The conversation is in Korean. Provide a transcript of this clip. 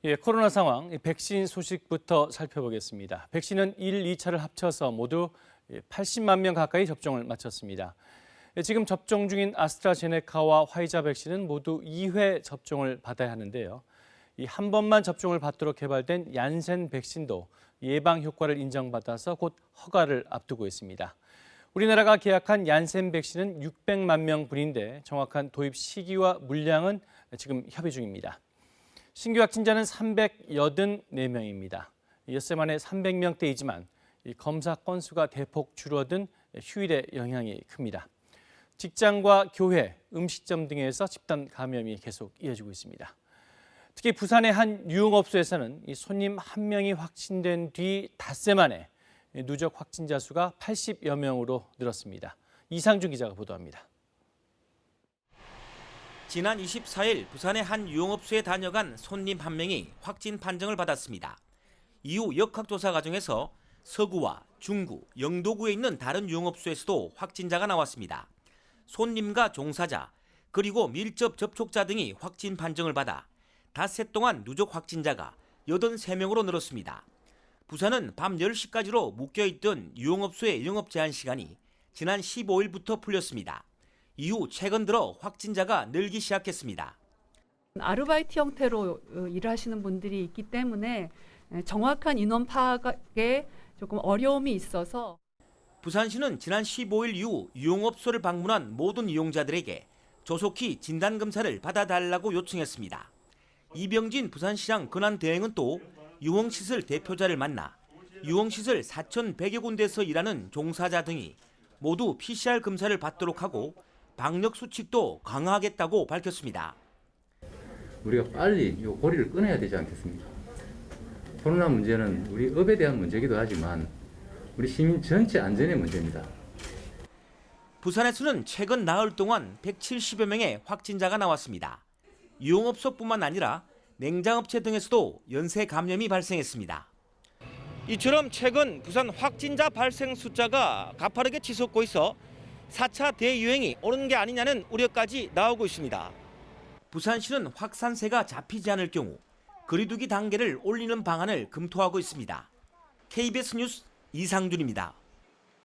예, 코로나 상황, 백신 소식부터 살펴보겠습니다. 백신은 1, 2차를 합쳐서 모두 80만 명 가까이 접종을 마쳤습니다. 지금 접종 중인 아스트라제네카와 화이자 백신은 모두 2회 접종을 받아야 하는데요. 이 한 번만 접종을 받도록 개발된 얀센 백신도 예방 효과를 인정받아서 곧 허가를 앞두고 있습니다. 우리나라가 계약한 얀센 백신은 600만 명분인데 정확한 도입 시기와 물량은 지금 협의 중입니다. 신규 확진자는 384명입니다. 엿새 만에 300명대이지만 검사 건수가 대폭 줄어든 휴일의 영향이 큽니다. 직장과 교회, 음식점 등에서 집단 감염이 계속 이어지고 있습니다. 특히 부산의 한 유흥업소에서는 손님 한 명이 확진된 뒤 닷새 만에 누적 확진자 수가 80여 명으로 늘었습니다. 이상준 기자가 보도합니다. 지난 24일 부산의 한 유흥업소에 다녀간 손님 한 명이 확진 판정을 받았습니다. 이후 역학조사 과정에서 서구와 중구, 영도구에 있는 다른 유흥업소에서도 확진자가 나왔습니다. 손님과 종사자, 그리고 밀접 접촉자 등이 확진 판정을 받아 닷새 동안 누적 확진자가 83명으로 늘었습니다. 부산은 밤 10시까지로 묶여있던 유흥업소의 영업 제한 시간이 지난 15일부터 풀렸습니다. 이후 최근 들어 확진자가 늘기 시작했습니다. 아르바이트 형태로 일을 하시는 분들이 있기 때문에 정확한 인원 파악에 조금 어려움이 있어서 부산시는 지난 15일 이후 유흥업소를 방문한 모든 이용자들에게 조속히 진단검사를 받아달라고 요청했습니다. 이병진 부산시장 권한대행은 또 유흥시설 대표자를 만나 유흥시설 4,100여 군데에서 일하는 종사자 등이 모두 PCR 검사를 받도록 하고 방역 수칙도 강화하겠다고 밝혔습니다. 우리가 빨리 이 고리를 끊어야 되지 않겠습니까? 코로나 문제는 우리 업에 대한 문제이기도 하지만 우리 시민 전체 안전의 문제입니다. 부산에서는 최근 나흘 동안 170여 명의 확진자가 나왔습니다. 유흥업소뿐만 아니라 냉장업체 등에서도 연쇄 감염이 발생했습니다. 이처럼 최근 부산 확진자 발생 숫자가 가파르게 치솟고 있어 4차 대유행이 오는 게 아니냐는 우려까지 나오고 있습니다. 부산시는 확산세가 잡히지 않을 경우 거리두기 단계를 올리는 방안을 검토하고 있습니다. KBS 뉴스 이상준입니다.